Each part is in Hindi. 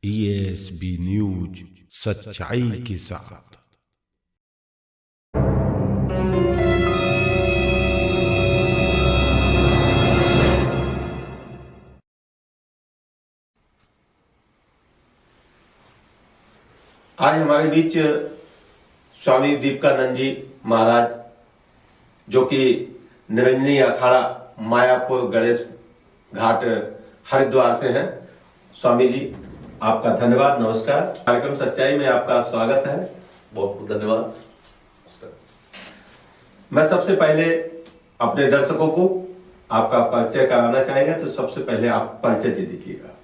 ESB न्यूज, सच्चाई के साथ। आज हमारे बीच स्वामी दीपकानंद जी महाराज, जो कि निरंजनी अखाड़ा मायापुर गणेश घाट हरिद्वार से हैं। स्वामी जी, आपका धन्यवाद, नमस्कार। कार्यक्रम सच्चाई में आपका स्वागत है। बहुत बहुत धन्यवाद। मैं सबसे पहले अपने दर्शकों को आपका परिचय कराना चाहेंगे, तो सबसे पहले आप परिचय दे दीजिएगा।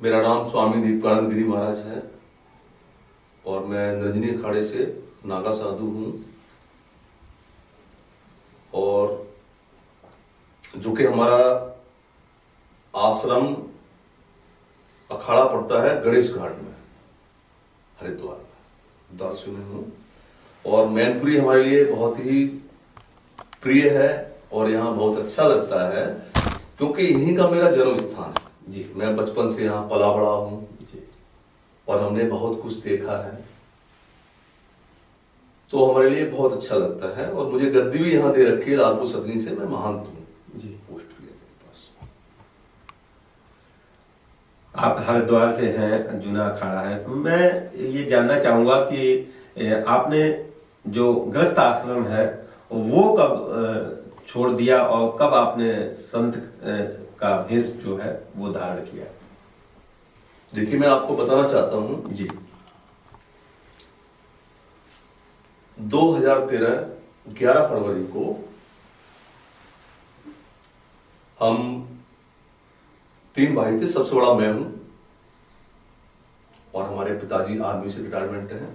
मेरा नाम स्वामी दीपकानंद गिरी महाराज है और मैं निरंजनी अखाड़े से नागा साधु हूँ, और जो कि हमारा आश्रम अखाड़ा पड़ता है गणेश घाट में, हरिद्वार में, दर्शन में हूँ। और मैनपुरी हमारे लिए बहुत ही प्रिय है और यहाँ बहुत अच्छा लगता है, क्योंकि यहीं का मेरा जन्म स्थान है जी। मैं बचपन से यहाँ पला बड़ा हूँ और हमने बहुत कुछ देखा है, तो हमारे लिए बहुत अच्छा लगता है। और मुझे गद्दी भी यहाँ दे रखी है, लालपुर सदनी से मैं महंत हूँ जी, पोस्ट भी है मेरे पास। आप हरिद्वार से हैं, जूना अखाड़ा है, तो मैं ये जानना चाहूंगा कि आपने जो गृहस्थ आश्रम है वो कब छोड़ दिया और कब आपने संत का भेष जो है वो धारण किया? देखिए, मैं आपको बताना चाहता हूँ जी। 2013 11 फरवरी को हम 3 भाई थे, सबसे बड़ा मैं हूं, और हमारे पिताजी आर्मी से रिटायरमेंट हैं।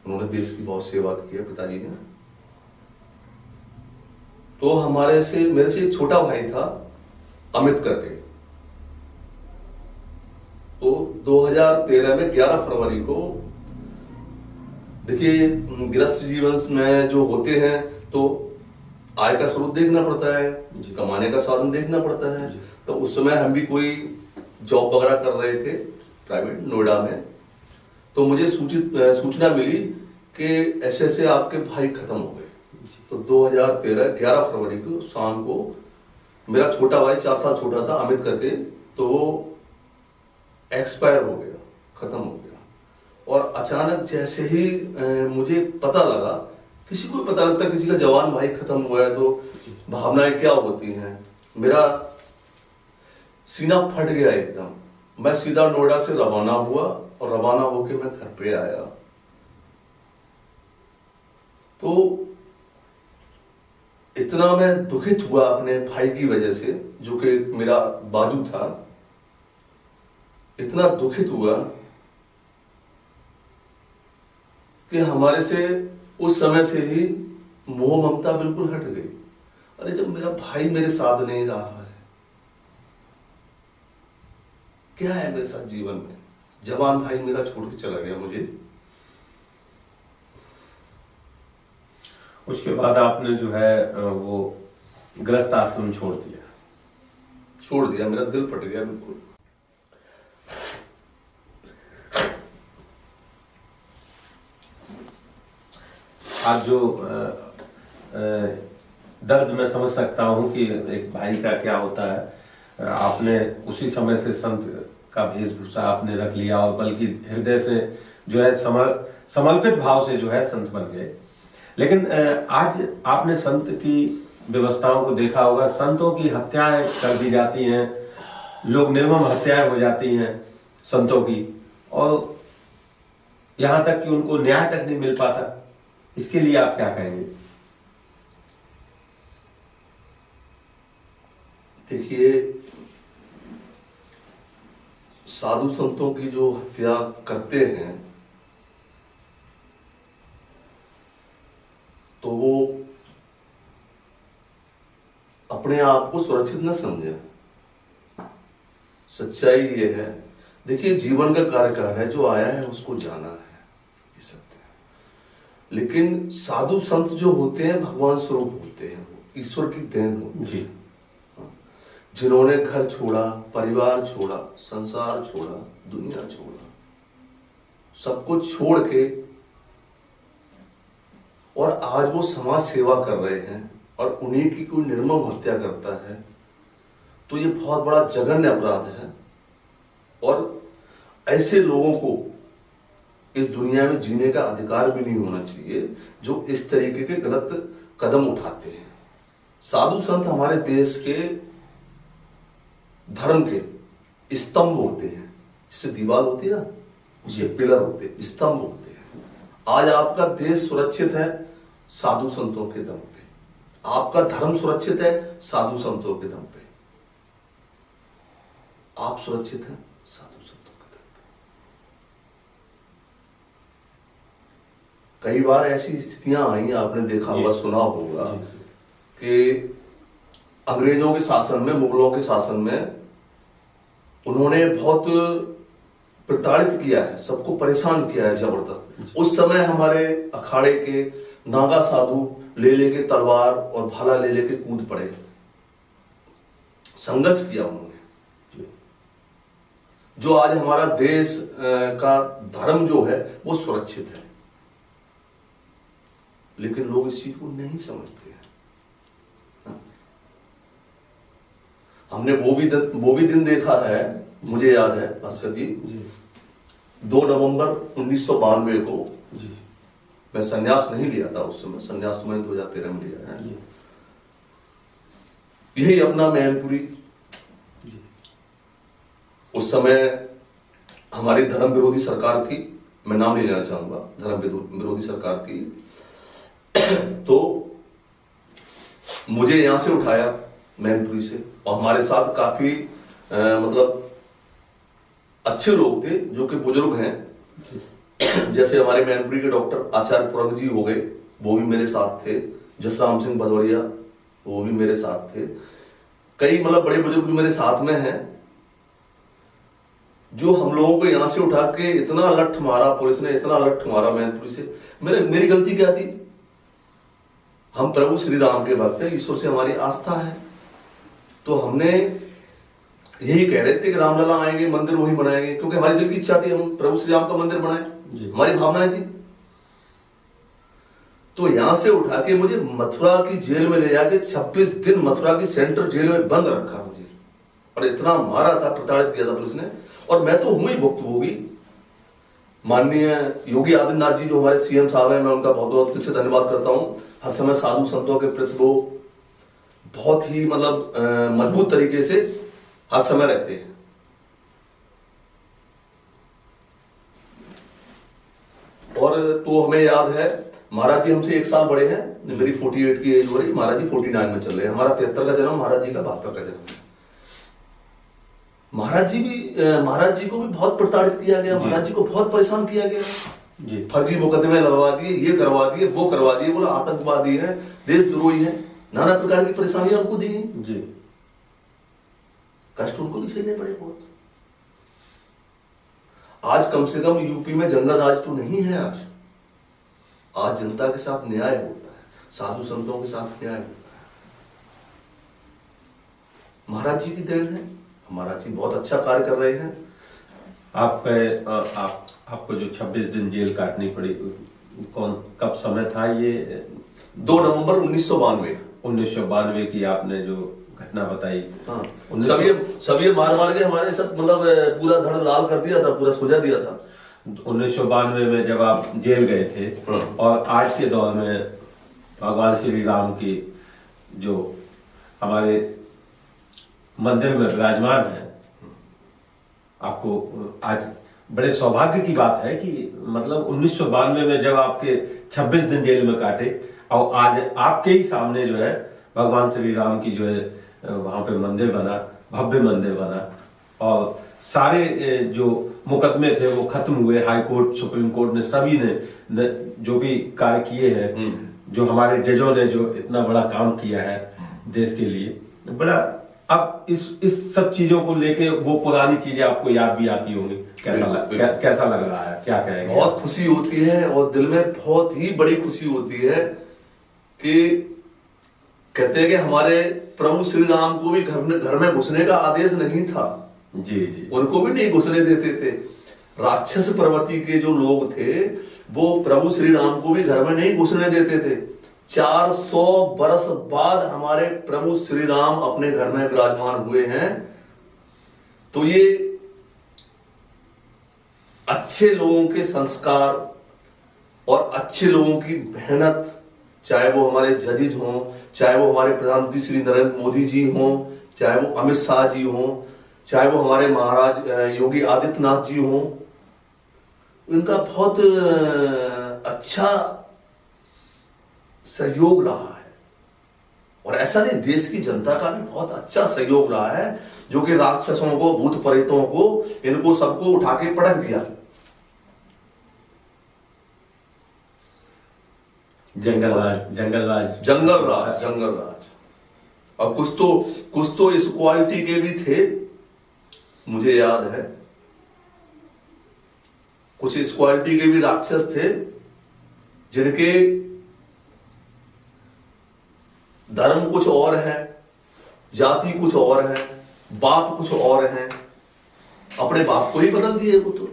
उन्होंने देश की बहुत सेवा की है पिताजी ने। तो मेरे से एक छोटा भाई था, अमित करके। तो 2013 में 11 फरवरी को, देखिए गृहस्थ जीवन में जो होते हैं तो आय का स्रोत देखना पड़ता है, कमाने का साधन देखना पड़ता है। तो उस समय हम भी कोई जॉब वगैरह कर रहे थे प्राइवेट नोएडा में। तो मुझे सूचना मिली कि ऐसे ऐसे आपके भाई खत्म हो गए। तो 2013 11 फरवरी को शाम को मेरा छोटा भाई 4 साल छोटा था, अमित करके, तो वो एक्सपायर हो गया, खत्म हो गया। और अचानक जैसे ही मुझे पता लगा, किसी को पता लगता किसी का जवान भाई खत्म हुआ है तो भावनाएं क्या होती हैं, मेरा सीना फट गया एकदम। मैं सीधा नोएडा से रवाना हुआ और रवाना होके मैं घर पे आया। तो इतना मैं दुखित हुआ अपने भाई की वजह से, जो कि मेरा बाजू था। इतना दुखित हुआ कि हमारे से उस समय से ही मोह ममता बिल्कुल हट गई। अरे, जब मेरा भाई मेरे साथ नहीं रहा है, क्या है मेरे साथ जीवन में? जवान भाई मेरा छोड़ के चला गया मुझे। उसके बाद आपने जो है वो गृहस्थ आश्रम छोड़ दिया। मेरा दिल फट गया बिल्कुल। आज जो दर्द मैं समझ सकता हूँ कि एक भाई का क्या होता है। आपने उसी समय से संत का वेशभूषा आपने रख लिया, और बल्कि हृदय से जो है समर्पित भाव से जो है संत बन गए। लेकिन आज आपने संत की व्यवस्थाओं को देखा होगा, संतों की हत्याएं कर दी जाती हैं, लोग निर्मम हत्याएं हो जाती हैं संतों की, और यहाँ तक कि उनको न्याय तक नहीं मिल पाता। इसके लिए आप क्या कहेंगे? देखिए, साधु संतों की जो हत्या करते हैं तो वो अपने आप को सुरक्षित न समझे। सच्चाई ये है, देखिए जीवन का कार्यकाल है, जो आया है उसको जाना है, ये सत्य है। लेकिन साधु संत जो होते हैं भगवान स्वरूप होते हैं, ईश्वर की देन होती है। जिन्होंने घर छोड़ा, परिवार छोड़ा, संसार छोड़ा, दुनिया छोड़ा, सब कुछ छोड़ के और आज वो समाज सेवा कर रहे हैं और उन्हीं की कोई निर्मम हत्या करता है, तो ये बहुत बड़ा जघन्य अपराध है। और ऐसे लोगों को इस दुनिया में जीने का अधिकार भी नहीं होना चाहिए जो इस तरीके के गलत कदम उठाते हैं। साधु संत हमारे देश के धर्म के स्तंभ होते हैं, जैसे दीवार होती है ना, ये पिलर होते हैं, स्तंभ होते हैं। आज आपका देश सुरक्षित है साधु संतों के दम पे, आपका धर्म सुरक्षित है साधु संतों के दम पे, आप सुरक्षित हैं साधु संतों के दम पे। कई बार ऐसी स्थितियां आई, आपने देखा होगा, सुना होगा कि अंग्रेजों के शासन में, मुगलों के शासन में उन्होंने बहुत प्रताड़ित किया है, सबको परेशान किया है जबरदस्त। उस समय हमारे अखाड़े के नागा साधु ले लेके तलवार और भाला ले लेके कूद पड़े, संघर्ष किया उन्होंने। जो आज हमारा देश का धर्म जो है वो सुरक्षित है, लेकिन लोग इस चीज को नहीं समझते हैं। हमने वो भी दिन देखा है, मुझे याद है भास्कर जी, 2 नवंबर 1992 को मैं संन्यास नहीं लिया था उस समय, संन्यास तो मैंने 2013 में लिया है। यही अपना मैनपुरी, उस समय हमारी धर्म विरोधी सरकार थी, मैं नाम नहीं लेना चाहूंगा, धर्म विरोधी सरकार थी। तो मुझे यहां से उठाया मैनपुरी से, और हमारे साथ काफी मतलब अच्छे लोग थे जो कि बुजुर्ग हैं, जैसे हमारे मैनपुरी के डॉक्टर आचार्य पुरंग जी हो गए, वो भी मेरे साथ थे, जसराम सिंह भदौरिया वो भी मेरे साथ थे, कई मतलब बड़े बुजुर्ग मेरे साथ में हैं, जो हम लोगों को यहां से उठा के इतना लठ मारा, पुलिस ने इतना लठ मारा मैनपुरी से। मेरी गलती क्या थी? हम प्रभु श्री राम के भक्त हैं, ईश्वर से हमारी आस्था है, तो हमने यही कह रहे थे कि रामलला आएंगे, मंदिर वही बनाएंगे, क्योंकि हमारी दिल की इच्छा थी हम प्रभु श्री राम का मंदिर बनाएं, हमारी भावनाएं थी। तो यहां से उठा के मुझे मथुरा की जेल में ले जाके 26 दिन मथुरा की सेंट्रल जेल में बंद रखा मुझे, और इतना मारा था, प्रताड़ित किया था पुलिस ने। और मैं तो हूं ही भुक्तभोगी। माननीय योगी आदित्यनाथ जी जो हमारे सीएम साहब हैं, मैं उनका बहुत बहुत दिल से धन्यवाद करता हूं। हर समय साधु संतों के प्रति वो बहुत ही मतलब मजबूत तरीके से हर समय रहते हैं। और तो हमें याद है, महाराज जी हमसे 1 साल बड़े हैं, मेरी 48 की एज हो रही, महाराज जी 49 में चल रहे हैं। हमारा 73 का जन्म, महाराज जी का 72 का जन्म है। महाराज जी को भी बहुत प्रताड़ित किया गया, महाराज जी को बहुत परेशान किया गया जी। फर्जी मुकदमे लगवा दिए, ये करवा दिए, वो करवा दिए, बोला आतंकवादी है, देशद्रोही है, नाना प्रकार की परेशानियां उनको दी गई जी। कष्ट उनको भी झेलने पड़े बहुत। आज कम से कम यूपी में जंगल राज तो नहीं है। आज जनता के साथ न्याय होता है, साधु संतों के साथ न्याय होता है। महाराज जी की देन है, महाराज जी बहुत अच्छा कार्य कर रहे हैं। आपको जो 26 दिन जेल काटनी पड़ी, कब समय था ये? 2 नवंबर 1992 की आपने जो घटना बताई। हाँ, सब ये मार के हमारे सब मतलब पूरा धड़ लाल कर दिया था, पूरा सुझा दिया था। 1992 में जब आप जेल गए थे, और आज के दौर में भगवान श्री राम की जो हमारे मंदिर में विराजमान है, आपको आज बड़े सौभाग्य की बात है कि मतलब 1992 में जब आपके 26 दिन जेल में काटे, और आज आपके ही सामने जो है भगवान श्री राम की जो है वहां पे मंदिर बना, भव्य मंदिर बना, और सारे जो मुकदमे थे वो खत्म हुए। हाई कोर्ट, सुप्रीम कोर्ट ने सभी ने जो भी कार्य किए हैं, जो हमारे जजों ने जो इतना बड़ा काम किया है देश के लिए, बड़ा अब इस सब चीजों को लेके वो पुरानी चीजें आपको याद भी आती होंगी। कैसा लग रहा है, क्या कहेंगे? बहुत खुशी होती है, और दिल में बहुत ही बड़ी खुशी होती है कि कहते हैं कि हमारे प्रभु श्री राम को भी घर में घुसने का आदेश नहीं था। जी जी। उनको भी नहीं घुसने देते थे। राक्षस प्रवृत्ति के जो लोग थे वो प्रभु श्री राम को भी घर में नहीं घुसने देते थे। 400 वर्ष बाद हमारे प्रभु श्री राम अपने घर में विराजमान हुए हैं। तो ये अच्छे लोगों के संस्कार और अच्छे लोगों की मेहनत, चाहे वो हमारे जजेज हों, चाहे वो हमारे प्रधानमंत्री श्री नरेंद्र मोदी जी हों, चाहे वो अमित शाह जी हों, चाहे वो हमारे महाराज योगी आदित्यनाथ जी हों, इनका बहुत अच्छा सहयोग रहा है। और ऐसा नहीं, देश की जनता का भी बहुत अच्छा सहयोग रहा है, जो कि राक्षसों को, भूत प्रेतों को, इनको सबको उठा के पटक दिया। जंगल राज। और कुछ तो इस क्वालिटी के भी थे, मुझे याद है, कुछ इस क्वालिटी के भी राक्षस थे जिनके धर्म कुछ और है, जाति कुछ और है, बाप कुछ और है, अपने बाप को ही बदल दिए वो तो।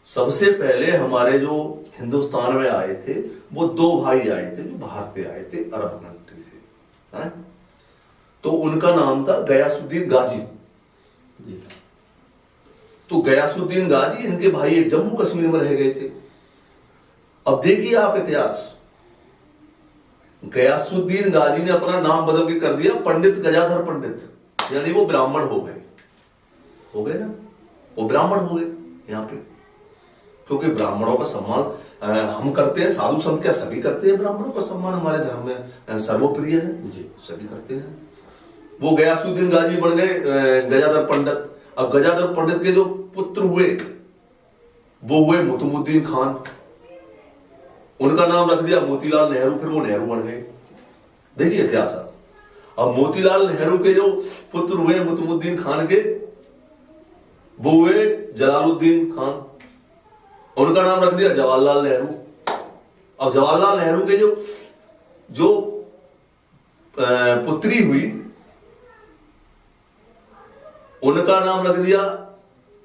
सबसे पहले हमारे जो हिंदुस्तान में आए थे वो 2 भाई आए थे जो बाहर से आए थे, अरब कंट्री से, है? तो उनका नाम था गयासुद्दीन गाजी। तो गयासुद्दीन गाजी, इनके भाई एक जम्मू कश्मीर में रह गए थे। अब देखिए आप इतिहास, गयासुद्दीन गाजी ने अपना नाम बदल के कर दिया पंडित गजाधर पंडित, यानी वो ब्राह्मण हो गए ना, वो ब्राह्मण हो गए यहाँ पे। क्योंकि ब्राह्मणों का सम्मान हम करते हैं, साधु संत क्या सभी करते हैं, ब्राह्मणों का सम्मान हमारे धर्म में सर्वप्रिय है जी, सभी करते हैं। वो गयासुद्दीन गाजी बन गए गजाधर पंडित। अब गजाधर पंडित के जो पुत्र हुए वो हुए मुतमुद्दीन खान, उनका नाम रख दिया मोतीलाल नेहरू, फिर वो नेहरू बन गए। देखिए इतिहास। अब मोतीलाल नेहरू के जो पुत्र हुए मुतमुद्दीन खान के, वो हुए जलालुद्दीन खान, उनका नाम रख दिया जवाहरलाल नेहरू। अब जवाहरलाल नेहरू के जो पुत्री हुई, उनका नाम रख दिया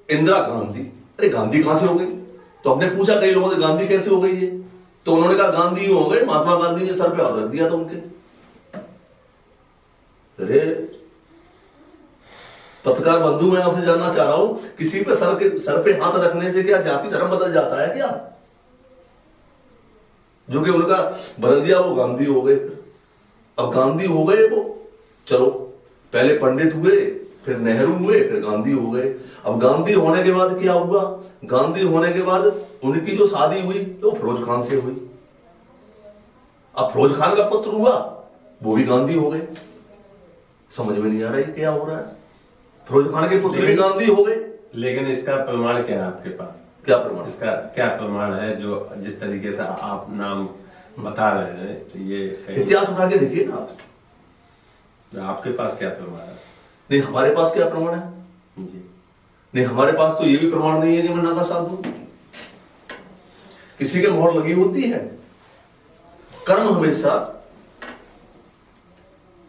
इंदिरा गांधी। अरे गांधी कहां से हो गई? तो हमने पूछा कई लोगों से गांधी कैसे हो गई है, तो उन्होंने कहा गांधी हो गए, महात्मा गांधी ने सर पे हाथ रख दिया था उनके। अरे पत्रकार बंधु, मैं आपसे जानना चाह रहा हूं, किसी पे सर पे हाथ रखने से क्या जाति धर्म बदल जाता है क्या? जो कि उनका बदल दिया, वो गांधी हो गए। अब गांधी हो गए वो, चलो पहले पंडित हुए, फिर नेहरू हुए, फिर गांधी हो गए। अब गांधी होने के बाद क्या हुआ? गांधी होने के बाद उनकी जो शादी हुई वो फिरोज खान से हुई। अब फिरोज खान का पुत्र हुआ, वो भी गांधी हो गए। समझ में नहीं आ रहा है क्या हो रहा है। फिरोज खान के पुत्र भी गांधी हो गए। लेकिन इसका प्रमाण क्या है आपके पास? क्या प्रमाण? इसका क्या प्रमाण है? जो जिस तरीके से आप नाम बता रहे हैं, तो ये इतिहास उठा के देखिए ना आप। आपके पास क्या प्रमाण है? नहीं, हमारे पास क्या प्रमाण है जी? नहीं, हमारे पास तो ये भी प्रमाण नहीं है कि मैं नागा साधु। किसी के मोहर लगी होती है। कर्म हमेशा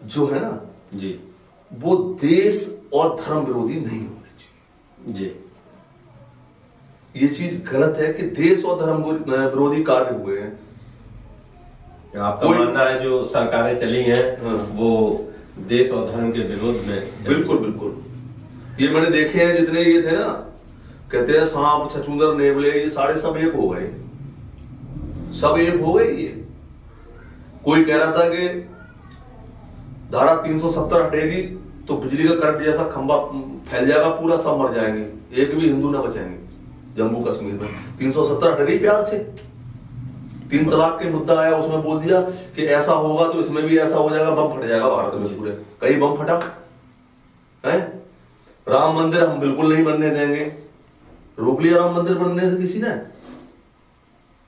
जो है ना जी, वो देश और धर्म विरोधी नहीं होने चाहिए जी। ये चीज गलत है कि देश और धर्म विरोधी कार्य हुए हैं। आपका मानना है जो सरकारें चली हैं वो देश और धर्म के विरोध में? बिल्कुल बिल्कुल। ये मैंने देखे हैं जितने ये थे ना, कहते हैं सांप छछूंदर नेवले, ये सारे सब एक हो गए, सब एक हो गए। ये कोई कह रहा था कि धारा 370 हटेगी तो बिजली का करंट जैसा खंभा फैल जाएगा, पूरा सब मर जाएंगे, एक भी हिंदू ना बचेंगे जम्मू कश्मीर में। 370 हट गई प्यार से। 3 तलाक के मुद्दा आया, उसमें बोल दिया कि ऐसा होगा तो इसमें भी ऐसा हो जाएगा, बम फट जाएगा भारत में पूरे। कई बम फटा है। राम मंदिर हम बिल्कुल नहीं बनने देंगे, रोक लिया राम मंदिर बनने से किसी ने?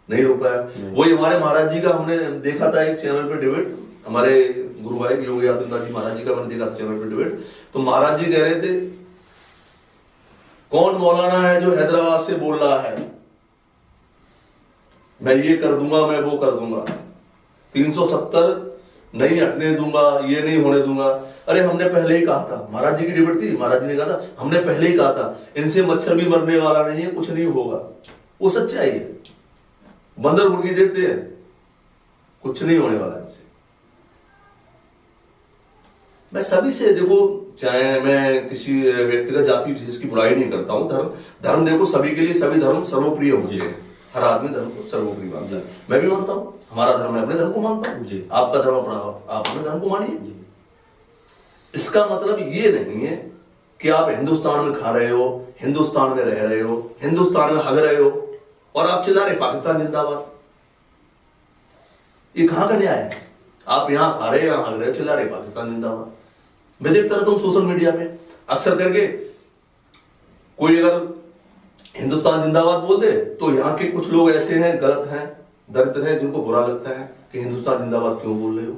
नहीं रोक पाया। वही हमारे महाराज जी का हमने देखा था एक चैनल पे डिबेट, हमारे गुरु भाई योगी आदित्यनाथ जी महाराज जी का मैंने देखा था चैनल पे डिबेट। तो महाराज जी कह रहे थे कौन मौलाना है जो हैदराबाद से बोल रहा है, मैं ये कर दूंगा, मैं वो कर दूंगा, 370 नहीं हटने दूंगा, ये नहीं होने दूंगा। अरे हमने पहले ही कहा था, महाराज जी की डिबेट थी, महाराज जी ने कहा था, हमने पहले ही कहा था इनसे मच्छर भी मरने वाला नहीं है, कुछ नहीं होगा। वो सच्चाई है। बंदर मुर्गी देते हैं, कुछ नहीं होने वाला इनसे। मैं सभी से, देखो, चाहे मैं किसी व्यक्तिगत जाति विशेष की बुराई नहीं करता हूं। धर्म देखो सभी के लिए, सभी धर्म सर्वप्रिय होते हैं। हर आदमी धर्म को सर्वोपरि मानता है। मैं भी मानता हूं, हमारा धर्म है, अपने धर्म को मानता हूं। आपका धर्म अपना, आप अपने धर्म को मानिए। इसका मतलब ये नहीं है कि आप हिंदुस्तान में खा रहे हो, हिंदुस्तान में रह रहे हो, हिंदुस्तान में हग रहे हो और आप चिल्ला रहे पाकिस्तान जिंदाबाद। ये कहां का न्याय है? आप यहां खा रहे, यहां हग रहे हो, चिल्ला रहे पाकिस्तान जिंदाबाद। मैं देखता रहता हूं सोशल मीडिया में अक्सर करके, कोई अगर हिंदुस्तान जिंदाबाद बोल दे तो यहाँ के कुछ लोग ऐसे हैं, गलत हैं, दरिद्र हैं, जिनको बुरा लगता है कि हिंदुस्तान जिंदाबाद क्यों बोल रहे हो।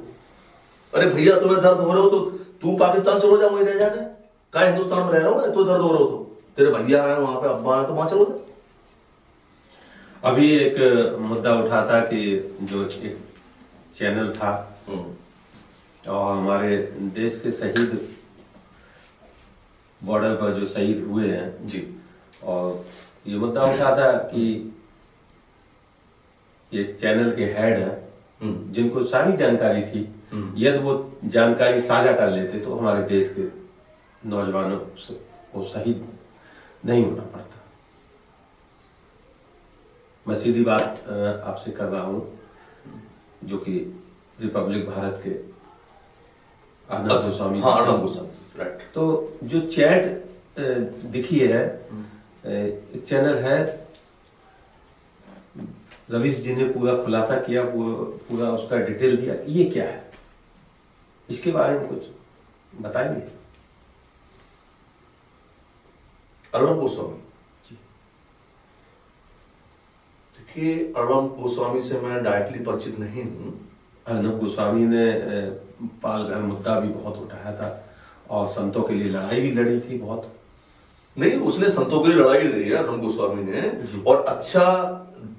अरे भैया, तुम्हें दर्द हो रहा हो तो तू पाकिस्तान चलो जा, वहीं रह जाके का हिंदुस्तान में रह रहा हो, तो दर्द हो रहा हो तो तेरे भैया है वहां पे, अब्बा है, तो वहां चलो जा। अभी एक मुद्दा उठा था कि जो एक चैनल था और हमारे देश के शहीद, बॉर्डर पर जो शहीद हुए हैं जी, और ये मुद्दा उठा था कि एक चैनल के हेड है जिनको सारी जानकारी थी, यदि वो जानकारी साझा कर लेते तो हमारे देश के नौजवानों को शहीद नहीं होना पड़ता। मैं सीधी बात आपसे कर रहा हूं, जो कि रिपब्लिक भारत के अर्नब गोस्वामी, हाँ, अर्नब गोस्वामी, राइट। तो जो चैट दिखी है, एक चैनल है, रवीश जी ने पूरा खुलासा किया, पूरा उसका डिटेल दिया। ये क्या है, इसके बारे में कुछ बताएंगे? अर्नब गोस्वामी, देखिए, अर्नब गोस्वामी से मैं डायरेक्टली परिचित नहीं हूं। अर्नब गोस्वामी ने पालघर मुद्दा भी बहुत उठाया था और संतों के लिए लड़ाई भी लड़ी थी बहुत। नहीं, उसने संतों की लड़ाई लड़ी है अर्नब गोस्वामी ने, और अच्छा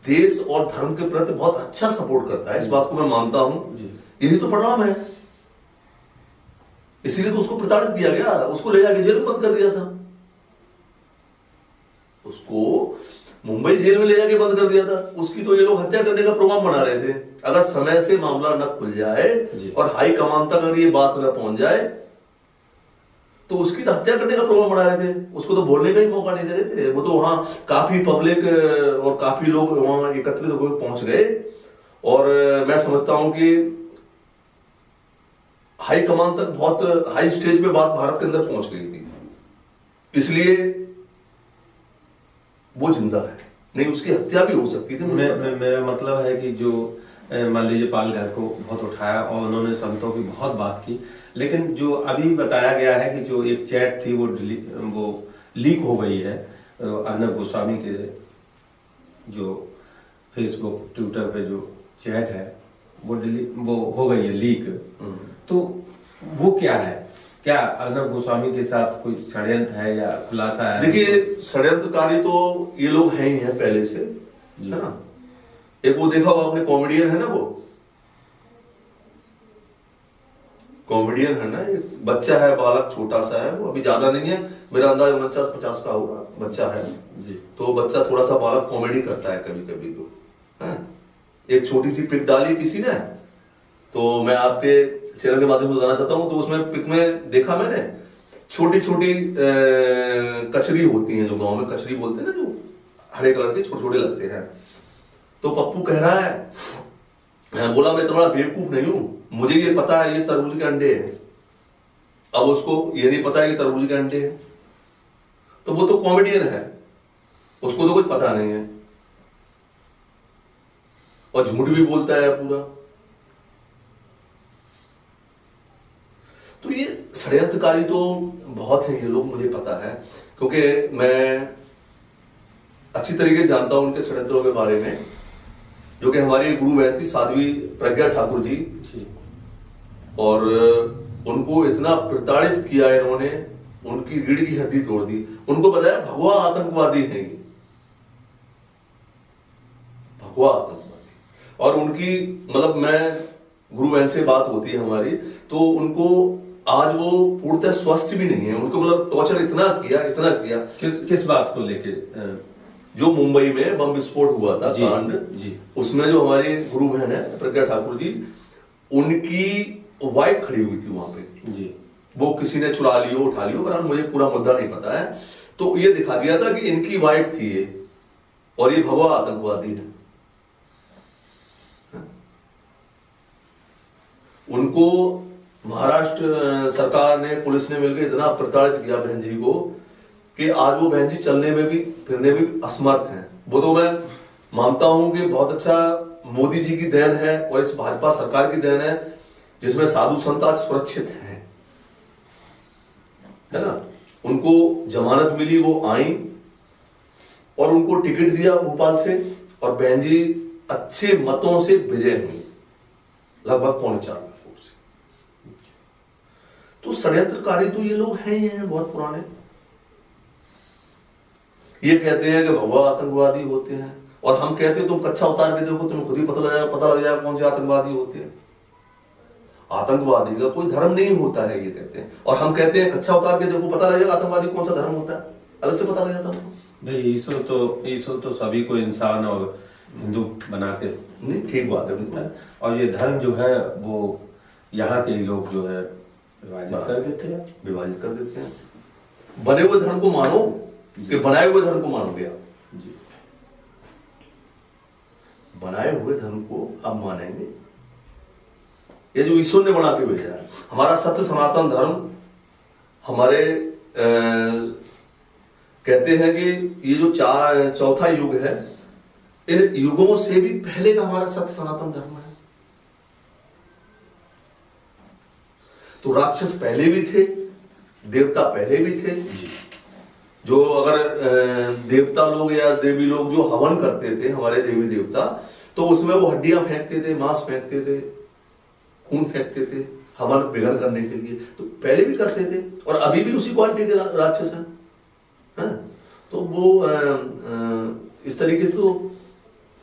देश और धर्म के प्रति बहुत अच्छा सपोर्ट करता है, इस बात को मैं मानता हूं। यही तो परिणाम है, इसीलिए तो उसको प्रताड़ित किया गया, उसको ले जाके जेल में बंद कर दिया था, उसको मुंबई जेल में ले जाके बंद कर दिया था। उसकी तो ये लोग हत्या करने का प्रोग्राम बना रहे थे। अगर समय से मामला न खुल जाए और हाई कमान तक अगर ये बात न पहुंच जाए तो उसकी तो हत्या करने का प्रोग्राम बना रहे थे। उसको तो बोलने का ही मौका नहीं दे रहे थे। वो तो वहां काफी पब्लिक और काफी लोग वहां एकत्रित होकर पहुंच गए, और मैं समझता हूं कि हाई कमान तक, बहुत हाई स्टेज पे बात भारत के अंदर पहुंच गई थी, इसलिए वो जिंदा है। नहीं, उसकी हत्या भी हो सकती थी। मेरा मतलब है कि जो मान लीजिए पालघर को बहुत उठाया और उन्होंने संतों की बहुत बात की, लेकिन जो अभी बताया गया है कि जो एक चैट थी वो लीक हो गई है। अर्नब गोस्वामी के जो फेसबुक, ट्विटर पे जो चैट है वो हो गई है लीक। तो वो क्या है? क्या अर्नब गोस्वामी के साथ कोई षड्यंत्र है या खुलासा है? देखिए, षड्यंत्रकारी तो ये लोग हैं ही हैं पहले से, है ना। एक वो देखा हुआ आपने, कॉमेडियन है ना, वो कॉमेडियन है ना, एक बच्चा है, बालक छोटा सा है, वो अभी ज्यादा नहीं है, मेरा अंदाज 49-50 का होगा, बच्चा है जी। तो बच्चा थोड़ा सा बालक कॉमेडी करता है कभी कभी, तो है। एक छोटी सी पिक डाली किसी ने, तो मैं आपके चैनल के माध्यम से बताना चाहता हूं। तो उसमें पिक में देखा मैंने, छोटी छोटी कचरी होती हैं, जो गांव में कचरी बोलते हैं ना, जो हरे कलर के छोटे छोटे लगते हैं। तो पप्पू कह रहा है, बोला मैं तुम्हारा बेवकूफ नहीं हूं, मुझे ये पता है ये तरबूज के अंडे हैं। अब उसको ये नहीं पता है कि तरबूज के अंडे हैं, तो वो तो कॉमेडियन है, उसको तो कुछ पता नहीं है, और झूठ भी बोलता है पूरा। तो ये षड्यंत्रकारी तो बहुत है ये लोग, मुझे पता है, क्योंकि मैं अच्छी तरीके से जानता हूं उनके षड्यंत्रों के बारे में, जो कि हमारी गुरु बहन थी साध्वी प्रज्ञा ठाकुर जी, और उनको इतना प्रताड़ित किया इन्होंने, उनकी रीढ़ की हड्डी तोड़ दी। उनको बताया भगवा आतंकवादी है, भगवा आतंकवादी। और उनकी मतलब मैं गुरु बहन से बात होती है हमारी, तो उनको आज वो पूर्णतः स्वस्थ भी नहीं है, उनको मतलब टॉर्चर इतना किया। किस बात को लेके? जो मुंबई में बम विस्फोट हुआ था कांड, उसमें जो हमारी गुरु बहन है प्रज्ञा ठाकुर जी, उनकी वाइफ खड़ी हुई थी वहां पे जी। वो किसी ने चुरा लियो उठा लियो, पर मुझे पूरा मुद्दा नहीं पता है। तो ये दिखा दिया था कि इनकी वाइफ थी ये, और ये भगवा आतंकवादी है। उनको महाराष्ट्र सरकार ने, पुलिस ने मिलकर इतना प्रताड़ित किया बहन जी को कि आज वो बहन जी चलने में भी फिरने में भी असमर्थ हैं। वो तो मैं मानता हूं कि बहुत अच्छा मोदी जी की देन है और इस भाजपा सरकार की देन है, जिसमें साधु संत आज सुरक्षित हैं, है ना। उनको जमानत मिली, वो आई और उनको टिकट दिया भोपाल से, और बहन जी अच्छे मतों से विजय हुई, लगभग 4.25 लाख वोट से। तो षड्यंत्रकारी तो ये लोग हैं ही हैं, बहुत पुराने। ये कहते हैं कि भगवा आतंकवादी होते हैं, और हम कहते हैं तुम कच्चा उतार के देखो, तुम्हें खुद ही पता लग जाएगा कौन से आतंकवादी होते हैं। आतंकवादी का कोई धर्म नहीं होता है, ये कहते हैं। और हम कहते हैं कच्चा उतार के देखो, पता लगेगा आतंकवादी कौन सा धर्म होता है, अलग से पता लग जाता है। नहीं, ईश्वर तो सभी को इंसान और हिंदू बना के, नहीं ठीक बात है। और ये धर्म जो है वो यहाँ के लोग जो है विभाजित कर देते हैं। बने हुए धर्म को मानो कि बनाए हुए धर्म को मानोगे आप? जी। बनाए हुए धर्म को आप मानेंगे? ये जो ईश्वर ने बना के भेजा है, हमारा सत्य सनातन धर्म, हमारे कहते हैं कि ये जो चौथा युग है, इन युगों से भी पहले का हमारा सत्य सनातन धर्म है। तो राक्षस पहले भी थे, देवता पहले भी थे। जो अगर देवता लोग या देवी लोग जो हवन करते थे, हमारे देवी देवता, तो उसमें वो हड्डियां फेंकते थे, मांस फेंकते थे, खून फेंकते थे हवन विघन करने के लिए। तो पहले भी करते थे, और अभी भी उसी क्वालिटी के राक्षस हैं। तो वो इस तरीके से तो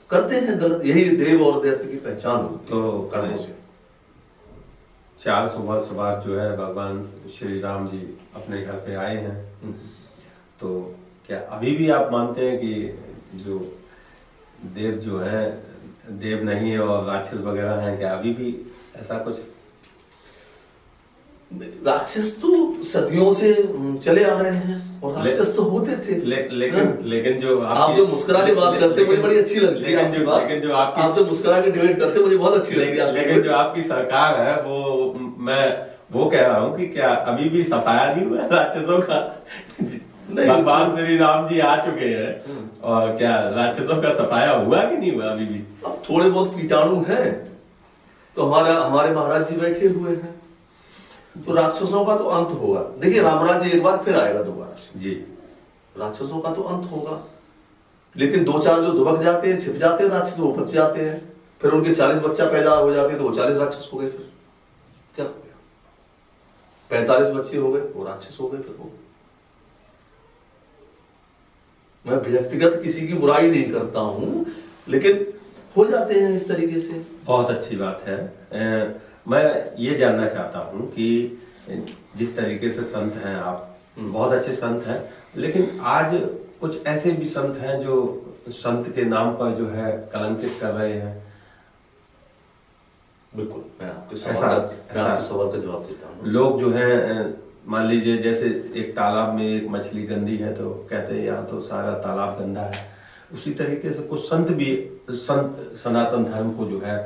करते हैं गलत। यही देव और दैत्य की पहचान होती है तो कर्मों से। 400 वर्ष बाद जो है भगवान श्री राम जी अपने घर पे आए हैं, तो क्या अभी भी आप मानते हैं कि जो देव जो है देव नहीं है और राक्षस वगैरह हैं, क्या अभी भी ऐसा कुछ? राक्षस तो सदियों से चले आ रहे हैं, और राक्षस तो होते थे। लेकिन जो आप जो मुस्कुरा के बात करते मुझे बड़ी अच्छी लगती है आपकी बात। लेकिन जो आप जो मुस्कुरा के डिबेट करते मुझे बहुत अच्छी लगती है। लेकिन जो आपकी सरकार है मैं वो कह रहा हूँ कि क्या अभी भी सफाया नहीं हुआ राक्षसों का? भगवान श्री राम जी आ चुके हैं, और क्या राक्षसों का सफाया हुआ कि नहीं हुआ अभी भी? अब थोड़े बहुत कीटाणु हैं, तो हमारे महाराज जी बैठे हुए हैं, तो राक्षसों का तो अंत होगा। देखिए रामराज जी एक बार फिर आएगा दोबारा से जी। राक्षसों का तो अंत होगा, लेकिन 2-4 जो दुबक जाते हैं, छिप जाते हैं राक्षस, वो बच जाते हैं। फिर उनके 40 बच्चा पैदा हो जाते हैं, तो वो 40 राक्षस हो गए। फिर क्या हो गया? 45 बच्चे हो गए, वो राक्षस हो गए। फिर वो, मैं व्यक्तिगत किसी की बुराई नहीं करता हूं, लेकिन हो जाते हैं इस तरीके से। बहुत अच्छी बात है। मैं ये जानना चाहता हूँ कि जिस तरीके से संत हैं आप, बहुत अच्छे संत हैं, लेकिन आज कुछ ऐसे भी संत हैं जो संत के नाम पर जो है कलंकित कर रहे हैं। बिल्कुल, मैं आपके सवाल का जवाब देता हूँ। लोग जो है, मान लीजिए जैसे एक तालाब में एक मछली गंदी है तो कहते हैं यहाँ तो सारा तालाब गंदा है। उसी तरीके से कुछ संत भी सनातन धर्म को जो है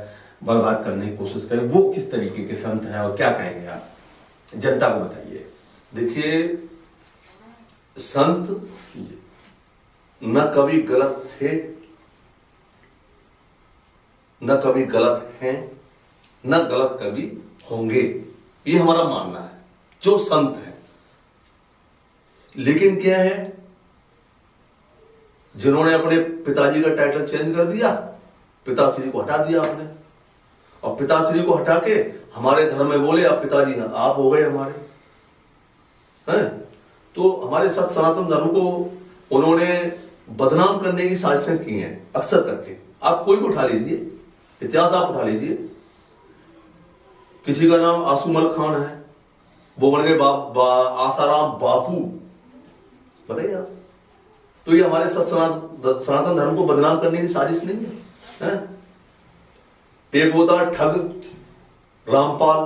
बर्बाद करने की कोशिश करें। वो किस तरीके के संत हैं और क्या कहेंगे आप जनता को बताइए? देखिए, संत न कभी गलत थे, न कभी गलत हैं, न गलत कभी होंगे, ये हमारा मानना है जो संत है। लेकिन क्या है, जिन्होंने अपने पिताजी का टाइटल चेंज कर दिया, पिताश्री को हटा दिया आपने, और पिताश्री को हटा के हमारे धर्म में बोले आप पिताजी हैं, आप हो गए हमारे हैं। तो हमारे साथ सनातन धर्म को उन्होंने बदनाम करने की साजिशें की हैं अक्सर करके। आप कोई भी उठा लीजिए, इतिहास आप उठा लीजिए, किसी का नाम आसूमल खान है, वो बन गए आसाराम बापू, बताइए आप। तो ये हमारे सनातन धर्म को बदनाम करने की साजिश नहीं है, एक होता ठग रामपाल,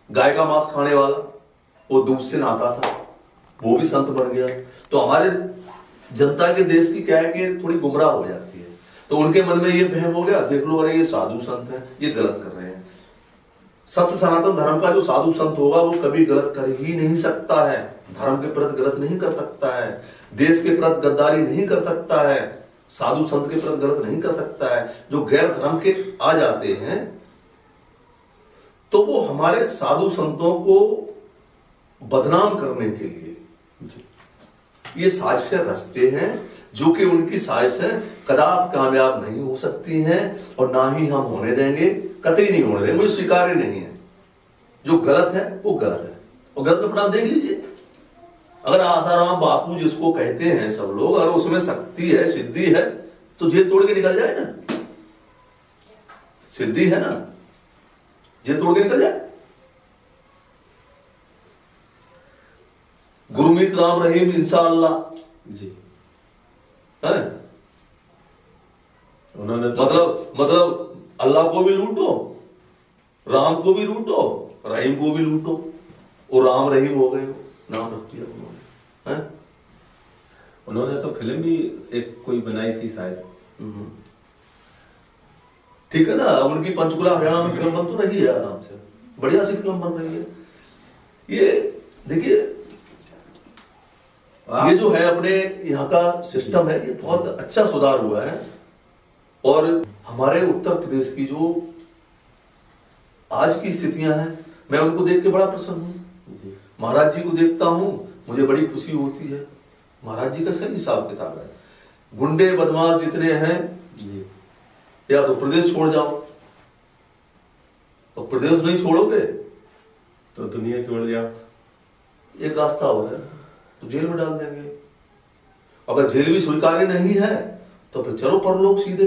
गाय का मांस खाने वाला, वो दूध से नहाता था, वो भी संत बन गया। तो हमारे जनता के देश की क्या है कि थोड़ी गुमराह हो जाती है, तो उनके मन में ये वहम हो गया, देख लो अरे ये साधु संत है, ये गलत कर रहे हैं। सत्य सनातन धर्म का जो साधु संत होगा वो कभी गलत कर ही नहीं सकता है, धर्म के प्रति गलत नहीं कर सकता है, देश के प्रति गद्दारी नहीं कर सकता है, साधु संत के प्रति गलत नहीं कर सकता है। जो गैर धर्म के आ जाते हैं तो वो हमारे साधु संतों को बदनाम करने के लिए ये साजिशें रचते हैं, जो कि उनकी साजिशें कदापि कामयाब नहीं हो सकती हैं और ना ही हम होने देंगे, कतई नहीं होने देंगे, मुझे स्वीकार्य नहीं है। जो गलत है वो गलत है, और गलत का परिणाम देख लीजिए। अगर आसाराम बापू जिसको कहते हैं सब लोग, अगर उसमें शक्ति है, सिद्धि है, तो जेल तोड़ के निकल जाए ना, सिद्धि है ना, जेल तोड़ के निकल जाए। गुरमीत राम रहीम इंशाअल्लाह जी, है उन्होंने तो मतलब अल्लाह को भी लूटो, राम को भी लूटो, रहीम को भी लूटो, और राम रहीम हो गए, नाम रख दिया उन्होंने, हैं? उन्होंने तो फिल्म भी एक कोई बनाई थी शायद। ठीक है ना, उनकी पंचकुला हरियाणा में फिल्म बन तो रही है आराम से, बढ़िया सी फिल्म बन रही है। ये देखिए, ये जो है अपने यहाँ का सिस्टम है, ये बहुत अच्छा सुधार हुआ है। और हमारे उत्तर प्रदेश की जो आज की स्थितियां हैं, मैं उनको देख के बड़ा प्रसन्न हूँ। महाराज जी को देखता हूँ, मुझे बड़ी खुशी होती है। महाराज जी का सही हिसाब किताब है। गुंडे बदमाश जितने हैं, या तो प्रदेश छोड़ जाओ, तो प्रदेश नहीं छोड़ोगे तो दुनिया छोड़ जाओ, एक रास्ता हो है, तो जेल में डाल देंगे। अगर जेल भी स्वीकार्य नहीं है तो फिर चलो परलोक सीधे।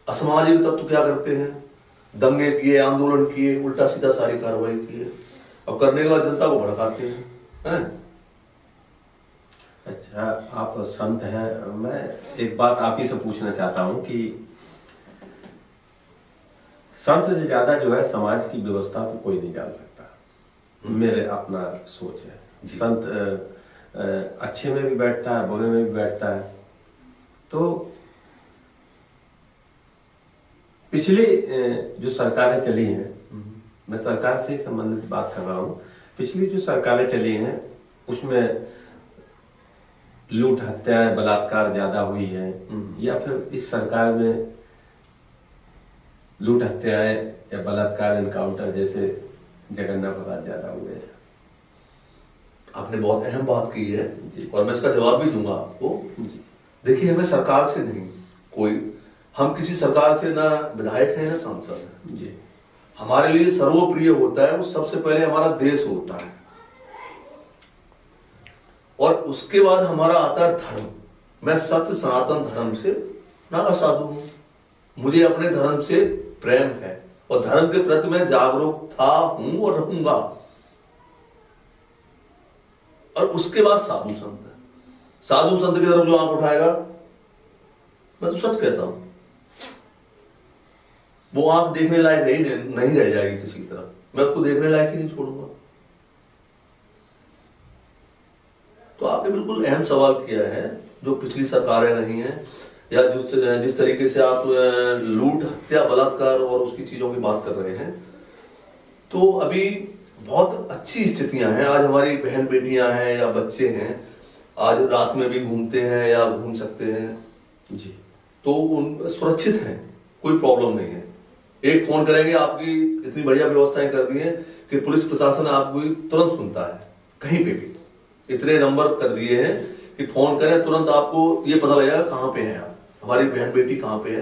असामाजिक तत्व क्या करते हैं, दंगे किए, आंदोलन किए, उल्टा सीधा सारी कार्रवाई किए, और करने के बाद जनता को भड़काते हैं। अच्छा, आप संत हैं, मैं एक बात आप ही से पूछना चाहता हूं कि संत से ज्यादा जो है समाज की व्यवस्था को कोई नहीं जान सकता, मेरे अपना सोच है। संत अच्छे में भी बैठता है, बुरे में भी बैठता है। तो पिछली जो सरकारें चली हैं, मैं सरकार से संबंधित बात कर रहा हूं, पिछली जो सरकारें चली हैं उसमें लूट हत्याएं बलात्कार ज्यादा हुई है, या फिर इस सरकार में लूट हत्याएं या बलात्कार एनकाउंटर जैसे जगन्ना अपराध ज्यादा हुए हैं? आपने बहुत अहम बात की है जी, और मैं इसका जवाब भी दूंगा आपको जी। देखिए, हमें सरकार से नहीं, कोई हम किसी सरकार से ना विधायक है ना सांसद है जी। हमारे लिए सर्वप्रिय होता है वो सबसे पहले हमारा देश होता है, और उसके बाद हमारा आता है धर्म। मैं सत्य सनातन धर्म से नागा साधु हूं, मुझे अपने धर्म से प्रेम है और धर्म के प्रति मैं जागरूक था, हूं और रहूंगा। और उसके बाद साधु संत है, साधु संत की तरफ जो आंख उठाएगा, मैं तो सच कहता हूं, वो आंख देखने लायक नहीं रह जाएगी किसी की तरफ, मैं उसको देखने लायक ही नहीं छोड़ूंगा। तो आपने बिल्कुल अहम सवाल किया है। जो पिछली सरकारें रही हैं, या जिस तरीके से आप लूट हत्या बलात्कार और उसकी चीजों की बात कर रहे हैं, तो अभी बहुत अच्छी स्थितियां हैं। आज हमारी बहन बेटियां हैं या बच्चे हैं, आज रात में भी घूमते हैं या घूम सकते हैं जी, तो उन सुरक्षित हैं, कोई प्रॉब्लम नहीं है। एक फोन करेंगे, आपकी इतनी बढ़िया व्यवस्थाएं कर दी है कि पुलिस प्रशासन आपको तुरंत सुनता है, कहीं पे भी इतने नंबर कर दिए हैं कि फोन करें तुरंत आपको ये पता लगेगा कहाँ पे है आप, हमारी बहन बेटी कहाँ पे है,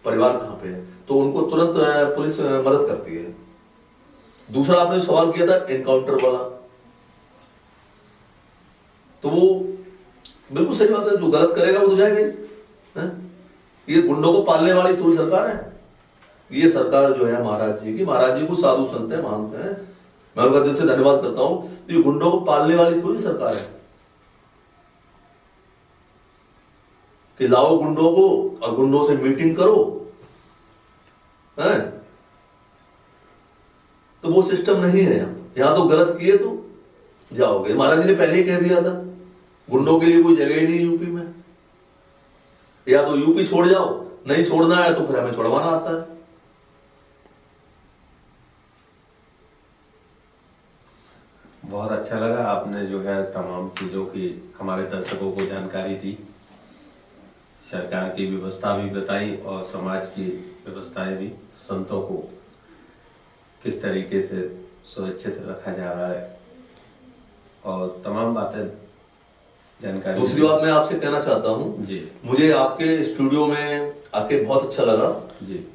परिवार कहाँ पे है, तो उनको तुरंत पुलिस मदद करती है। दूसरा आपने सवाल किया था एनकाउंटर वाला, तो वो बिल्कुल सही बात है, जो गलत करेगा वो तो जाएगा ही। ये गुंडों को पालने वाली थोड़ी सरकार है। ये सरकार जो है महाराज जी की, महाराज जी को साधु संत है, मानते हैं, मैं उनका दिल से धन्यवाद करता हूं। तो ये गुंडों को पालने वाली थोड़ी सरकार है कि लाओ गुंडों को और गुंडों से मीटिंग करो, है? तो वो सिस्टम नहीं है यहाँ तो गलत किए तो जाओगे। महाराज जी ने पहले ही कह दिया था गुंडों के लिए कोई जगह ही नहीं यूपी में, या तो यूपी छोड़ जाओ, नहीं छोड़ना है तो फिर हमें छोड़वाना आता है। बहुत अच्छा लगा, आपने जो है तमाम चीजों की हमारे दर्शकों को जानकारी दी, सरकार की व्यवस्था भी बताई और समाज की व्यवस्थाएं भी, संतों को किस तरीके से सुरक्षित रखा जा रहा है और तमाम बातें जानकारी। दूसरी बात मैं आपसे कहना चाहता हूं जी, मुझे आपके स्टूडियो में आके बहुत अच्छा लगा जी।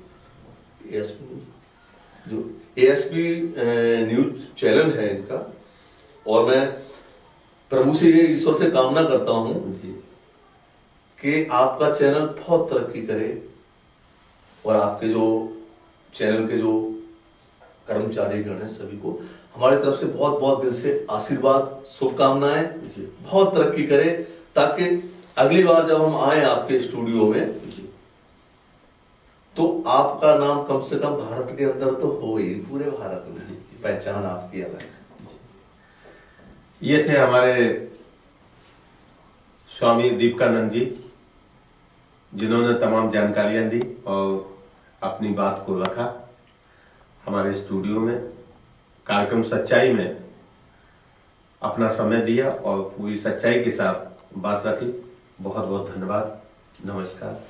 जो एएसपी न्यूज चैनल है इनका, और मैं प्रभु से ये ईश्वर से कामना करता हूं जी कि आपका चैनल बहुत तरक्की करे और आपके जो चैनल के जो कर्मचारी गण हैं सभी को हमारी तरफ से बहुत बहुत दिल से आशीर्वाद, शुभकामनाएं, बहुत तरक्की करे, ताकि अगली बार जब हम आए आपके स्टूडियो में तो आपका नाम कम से कम भारत के अंदर तो हो ही, पूरे भारत में पहचान आपकी अलग है। ये थे हमारे स्वामी दीपकानंद जी, जिन्होंने तमाम जानकारियां दी और अपनी बात को रखा हमारे स्टूडियो में, कार्यक्रम सच्चाई में अपना समय दिया और पूरी सच्चाई के साथ बात रखी। बहुत बहुत धन्यवाद, नमस्कार।